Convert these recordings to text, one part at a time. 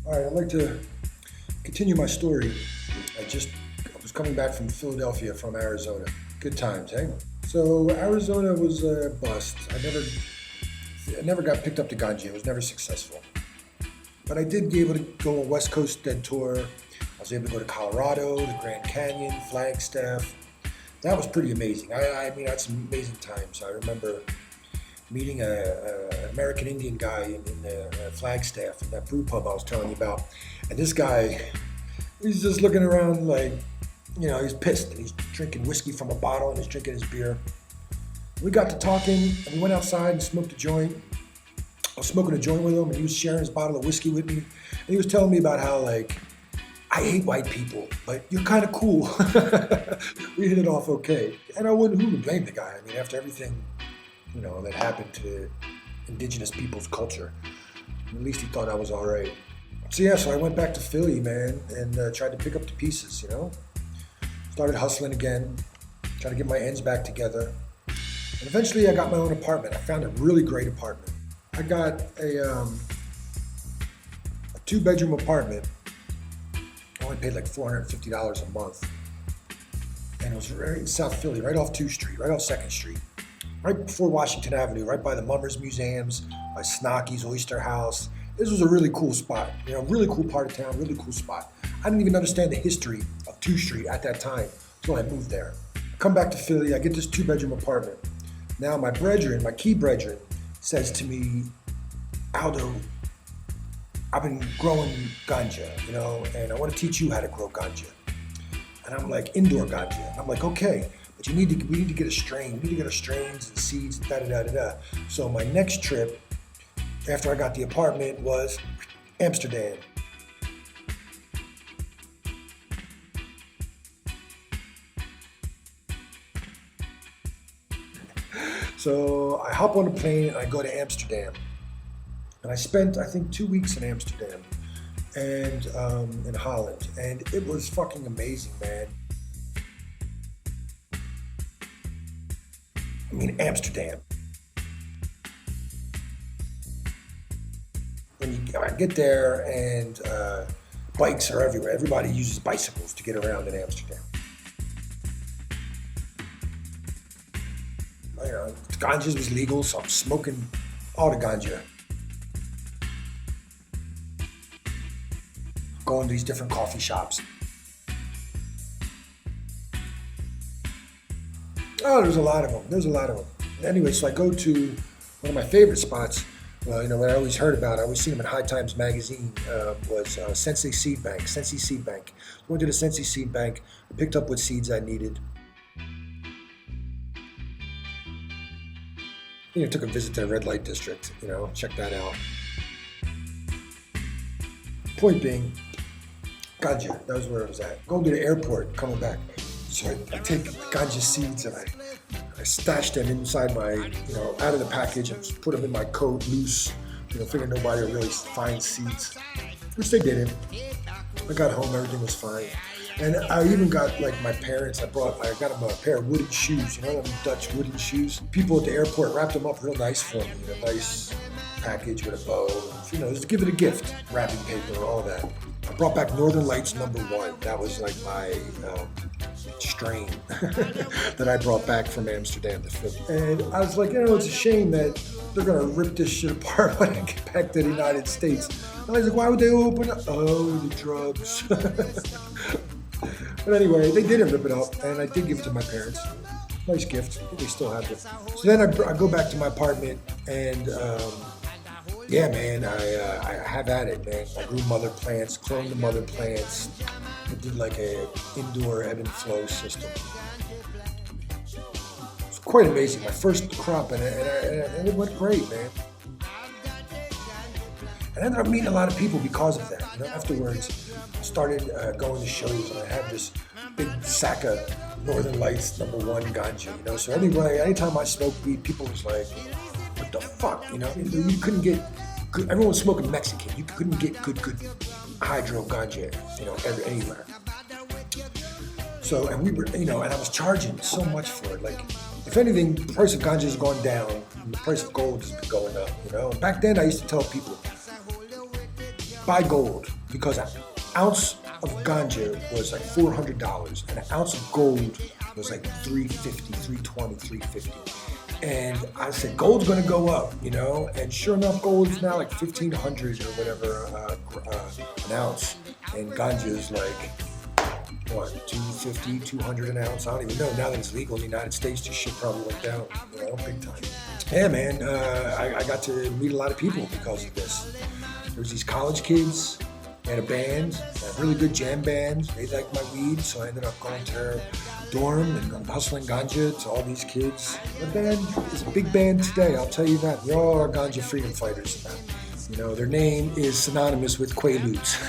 All right, I'd like to continue my story. I was coming back from Philadelphia from Arizona. Good times, eh? So Arizona was a bust. I never got picked up to ganja. It was never successful. But I did be able to go on West Coast Dead Tour. I was able to go to Colorado, the Grand Canyon, Flagstaff. That was pretty amazing. I mean, I had some amazing times. I remember meeting an American Indian guy in the Flagstaff, in that brew pub I was telling you about. And this guy, he's just looking around like, you know, he's pissed. And he's drinking whiskey from a bottle and he's drinking his beer. We got to talking and we went outside and smoked a joint. I was smoking a joint with him and he was sharing his bottle of whiskey with me. And he was telling me about how, like, I hate white people, but you're kind of cool. We hit it off okay. And who would blame the guy? I mean, after everything, you know, that happened to indigenous people's culture, at least he thought I was all right. So I went back to Philly, man, and tried to pick up the pieces, you know? Started hustling again, trying to get my ends back together. And eventually I got my own apartment. I found a really great apartment. I got a 2-bedroom apartment. I only paid like $450 a month. And it was right in South Philly, right off 2nd Street, right off 2nd Street. Right before Washington Avenue, right by the Mummers Museums, by Snocky's Oyster House. This was a really cool spot, you know, really cool part of town, really cool spot. I didn't even understand the history of 2nd Street at that time until I moved there. I come back to Philly, I get this 2-bedroom apartment. Now my key brethren, says to me, Aldo, I've been growing ganja, you know, and I want to teach you how to grow ganja. And I'm like, indoor ganja. And I'm like, okay. But we need to get a strain. We need to get our strains and seeds, da-da-da-da-da. So my next trip, after I got the apartment, was Amsterdam. So I hop on a plane and I go to Amsterdam. And I spent, I think, 2 weeks in Amsterdam and in Holland. And it was fucking amazing, man. I mean, Amsterdam. I get there and bikes are everywhere. Everybody uses bicycles to get around in Amsterdam. You know, ganja was legal, so I'm smoking all the ganja. Going to these different coffee shops. Oh, there's a lot of them. Anyway, so I go to one of my favorite spots. You know, what I always heard about, I always seen them in High Times magazine, was Sensei Seed Bank. Went to the Sensei Seed Bank, picked up what seeds I needed. You know, took a visit to the Red Light District, you know, check that out. Point being, ganja, that was where I was at. Going to the airport, coming back. So I take ganja seeds and I stash them inside my, you know, out of the package and put them in my coat loose, you know, figuring nobody would really find seeds, which they didn't. I got home, everything was fine. And I even got, like, my parents, I got them a pair of wooden shoes, you know, them Dutch wooden shoes. People at the airport wrapped them up real nice for me, in a nice package with a bow, you know, just to give it a gift, wrapping paper, all that. I brought back Northern Lights #1. That was like my strain that I brought back from Amsterdam to Philly. And I was like, you know, it's a shame that they're gonna rip this shit apart when I get back to the United States. And I was like, why would they open up? Oh, the drugs. But anyway, they didn't rip it up, and I did give it to my parents. Nice gift. They still have it. So then I go back to my apartment, and yeah, man, I have at it, man. I grew mother plants, cloned the mother plants. I did like a indoor ebb and flow system. It's quite amazing. My first crop, and it went great, man. I ended up meeting a lot of people because of that. You know, afterwards, I started going to shows, and I had this big sack of Northern Lights #1 ganja. You know, so anytime I smoked weed, people was like, "What the fuck?" You know, you couldn't get. Everyone was smoking Mexican. You couldn't get good hydro ganja, you know, anywhere. So, and we were, you know, and I was charging so much for it. Like, if if anything, the price of ganja has gone down, and the price of gold has been going up. And back then I used to tell people, buy gold, because an ounce of ganja was like $400, and an ounce of gold was like $350, $320, $350. And I said, gold's going to go up, and sure enough, gold is now like $1,500 or whatever an ounce, and ganja is like, what, $250, $200 an ounce? I don't even know. Now that it's legal in the United States, this shit probably went down, big time. Yeah, man, I got to meet a lot of people because of this. There's these college kids. They had a band, a really good jam band. They liked my weed, so I ended up going to their dorm and hustling ganja to all these kids. The band is a big band today, I'll tell you that. They all are ganja freedom fighters. Their name is synonymous with Quaaludes.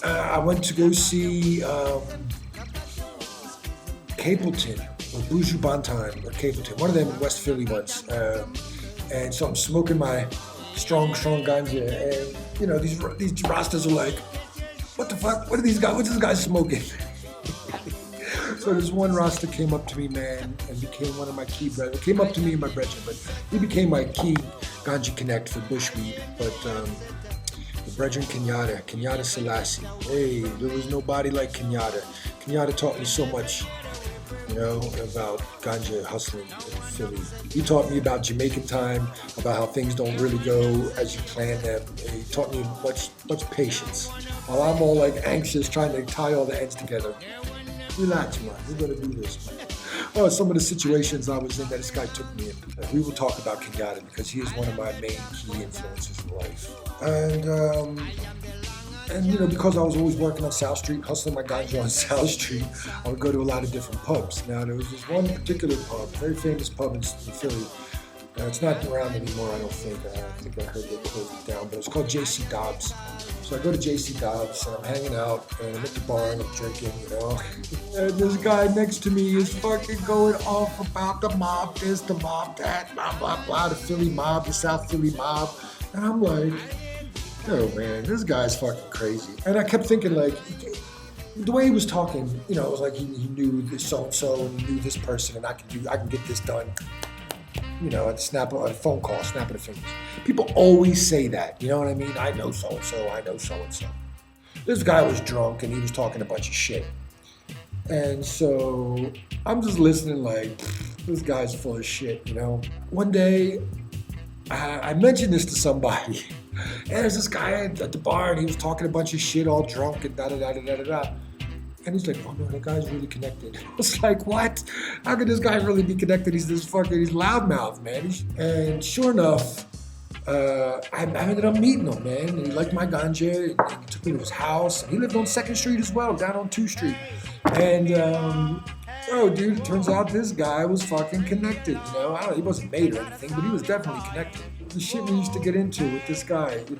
I went to go see Capleton, or Buju Banton, or Capleton, one of them in West Philly once. And so I'm smoking my strong ganja, and these Rastas are like, what the fuck? What's this guy smoking? So this one Rasta came up to me, man, and became one of my key brethren. Came up to me and my brethren, but he became my key ganja connect for bushweed. But the brethren Kenyatta Selassie. Hey, there was nobody like Kenyatta. Kenyatta taught me so much, about ganja hustling in Philly. He taught me about Jamaican time, about how things don't really go as you plan them. He taught me much patience. While I'm all like anxious trying to tie all the ends together. Relax, man. We're gonna do this, man. Oh, some of the situations I was in that this guy took me in. We will talk about Kenyatta because he is one of my main key influences in life. And because I was always working on South Street, hustling my ganja on South Street, I would go to a lot of different pubs. Now, there was this one particular pub, very famous pub in Philly. It's not around anymore, I don't think. I think I heard they closed it down, but it's called J.C. Dobbs. So I go to J.C. Dobbs, and I'm hanging out, and I'm at the bar, and I'm drinking, And this guy next to me is fucking going off about the mob this, the mob that, blah, blah, blah, the Philly mob, the South Philly mob. And I'm like, yo, man, this guy's fucking crazy. And I kept thinking, like, the way he was talking, it was like he knew this so-and-so, and he knew this person, and I can get this done. At a phone call, snapping the fingers. People always say that, you know what I mean? I know so-and-so, I know so-and-so. This guy was drunk and he was talking a bunch of shit. And so I'm just listening like, this guy's full of shit, One day, I mentioned this to somebody. And there's this guy at the bar and he was talking a bunch of shit, all drunk and da-da-da-da-da-da-da. And he's like, oh no, that guy's really connected. I was like, what? How could this guy really be connected? He's loudmouth, man. And sure enough, I ended up meeting him, man. And he liked my ganja. And he took me to his house. And he lived on 2nd Street as well, down on 2nd Street. And, dude, it turns out this guy was fucking connected, he wasn't made or anything, but he was definitely connected. The shit we used to get into with this guy, it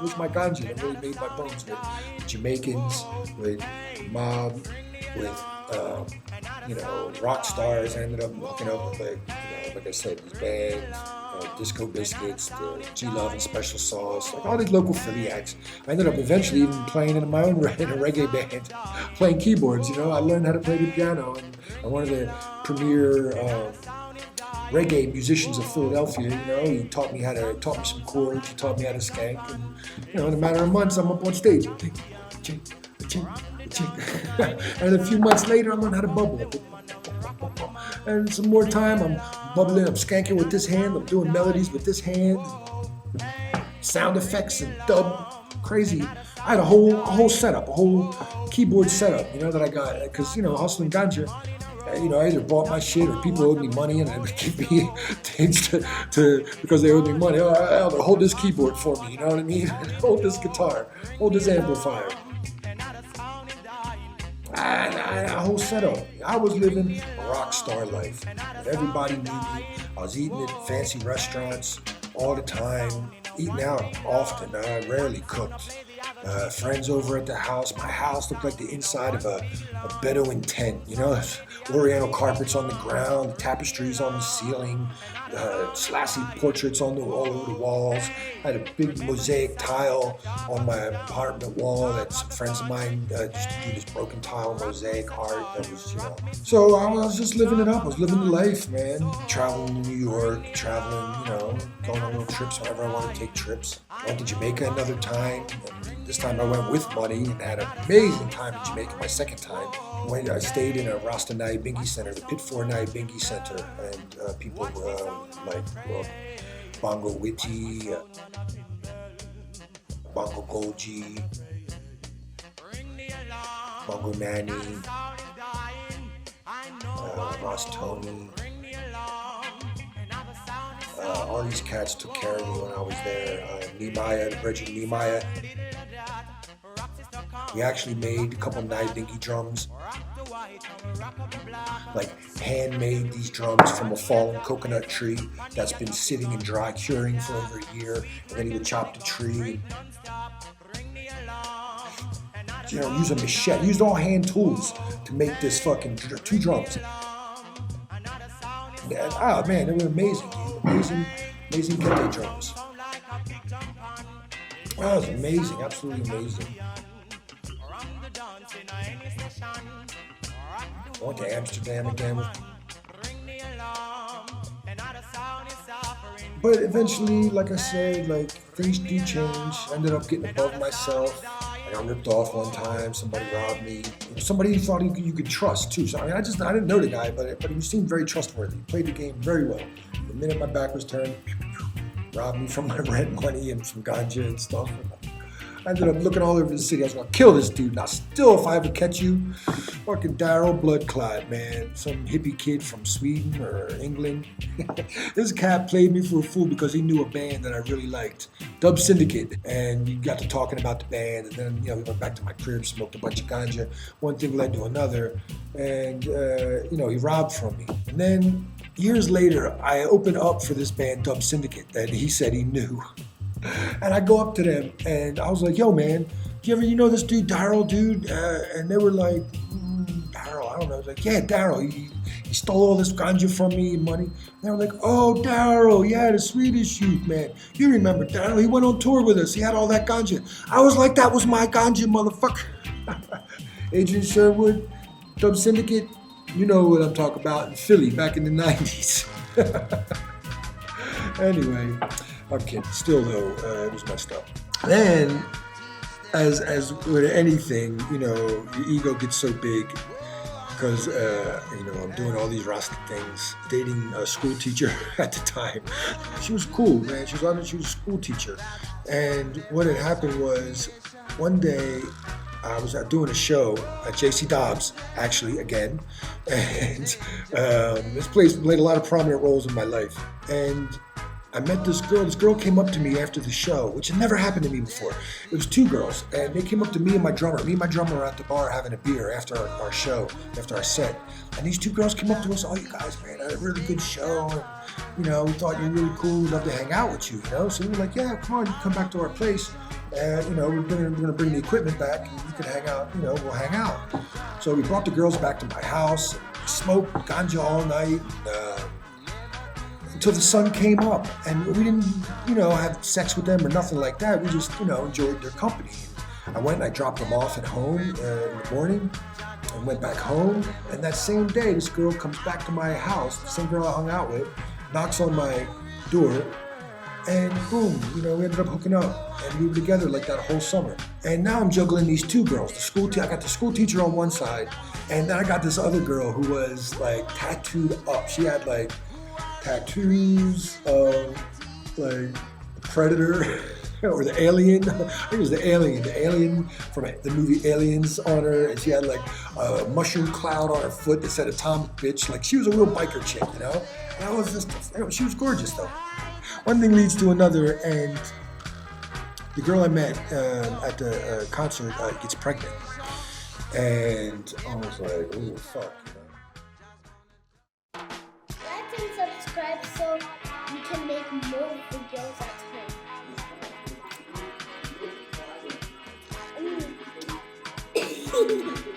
was my ganja that really made my bones with Jamaicans, with mob, with, rock stars. I ended up hooking up with, like I said, these bands, Disco Biscuits, the G-Love and Special Sauce, like all these local Philly acts. I ended up eventually even playing in my own in a reggae band, playing keyboards, I learned how to play the piano, and one of the premier reggae musicians of Philadelphia, he taught me some chords, he taught me how to skank, and, in a matter of months, I'm up on stage. And a few months later, I learned how to bubble. And some more time, I'm bubbling, I'm skanking with this hand, I'm doing melodies with this hand, sound effects and dub, crazy. I had a whole setup, a whole keyboard setup, that I got, because, hustling ganja, I either bought my shit or people owed me money and they would give me things to because they owed me money. Oh, hold this keyboard for me, you know what I mean? Hold this guitar, hold this amplifier. A whole setup. I was living a rock star life. Everybody knew me. I was eating at fancy restaurants all the time, eating out often. I rarely cooked. friends over at the house. My house looked like the inside of a Bedouin tent, you know, Oriental carpets on the ground, tapestries on the ceiling, Selassie portraits on all over the walls. I had a big mosaic tile on my apartment wall that some friends of mine used to do this broken tile mosaic art that was, you know. So I was just living it up. I was living the life, man. Traveling to New York, traveling, you know, going on little trips whenever I wanted to take trips. I went to Jamaica another time. And this time I went with money and had an amazing time in Jamaica my second time. I stayed in a Rasta Nyabingi Center, the Pit 4 Nyabingi Center, and people like Bongo Witty, Bongo Golgi, Bongo Manny, Ross Tony. All these cats took care of me when I was there. Nehemiah, the Bridget Nehemiah. We actually made a couple Nyabingi drums. Like handmade these drums from a fallen coconut tree that's been sitting and dry curing for over a year. And then he would chop the tree. You know, use a machete, used all hand tools to make this fucking 2 drums. Oh man, they were amazing, dude. Amazing kente drums. Oh, it was amazing, absolutely amazing. I went to Amsterdam again. But eventually, like I said, like things do change. I ended up getting above myself. I got ripped off one time. Somebody robbed me. Somebody you thought you could trust too. So I mean, I didn't know the guy, but he seemed very trustworthy. He played the game very well. The minute my back was turned, robbed me from my rent money and some ganja and stuff. I ended up looking all over the city. I was gonna kill this dude. Now, still, if I ever catch you, fucking Daryl Bloodclot, man, some hippie kid from Sweden or England. This cat played me for a fool because he knew a band that I really liked, Dub Syndicate, and we got to talking about the band, and then we went back to my crib, smoked a bunch of ganja. One thing led to another, and he robbed from me. And then years later, I opened up for this band, Dub Syndicate, that he said he knew. And I go up to them and I was like, yo, man, do you know this dude, Daryl, dude? And they were like, Daryl, I don't know. I was like, yeah, Daryl, he stole all this ganja from me and money. And they were like, oh, Daryl, yeah, the Swedish youth, man. You remember Daryl, he went on tour with us. He had all that ganja. I was like, that was my ganja, motherfucker. Adrian Sherwood, Dub Syndicate, you know what I'm talking about in Philly back in the 90's. Anyway. I'm kidding. Still, though, it was messed up. Then, as with anything, your ego gets so big because, I'm doing all these Rasta things, dating a school teacher at the time. She was cool, man. She was a school teacher. And what had happened was, one day, I was doing a show at JC Dobbs, actually, again. And this place played a lot of prominent roles in my life. And I met this girl. This girl came up to me after the show, which had never happened to me before. It was 2 girls, and they came up to me and my drummer. Me and my drummer were at the bar having a beer after our show, after our set. And these 2 girls came up to us, oh, you guys, man, I had a really good show. And, we thought you were really cool. We'd love to hang out with you, So we were like, yeah, come on, you come back to our place. And, we're going to bring the equipment back, and you can hang out, we'll hang out. So we brought the girls back to my house, smoked ganja all night, until the sun came up, and we didn't, have sex with them or nothing like that. We just, enjoyed their company. I went and I dropped them off at home in the morning and went back home. And that same day, this girl comes back to my house, the same girl I hung out with, knocks on my door, and boom, we ended up hooking up, and we were together like that whole summer. And now I'm juggling these 2 girls. I got the school teacher on one side, and then I got this other girl who was like tattooed up. She had like tattoos of like the Predator or the Alien. I think it was the Alien from the movie Aliens on her, and she had like a mushroom cloud on her foot that said "Atomic Bitch." Like she was a real biker chick, And I was just, she was gorgeous though. One thing leads to another, and the girl I met at the concert gets pregnant, and I was like, "Oh fuck." Subscribe so we can make more videos at home. Bye.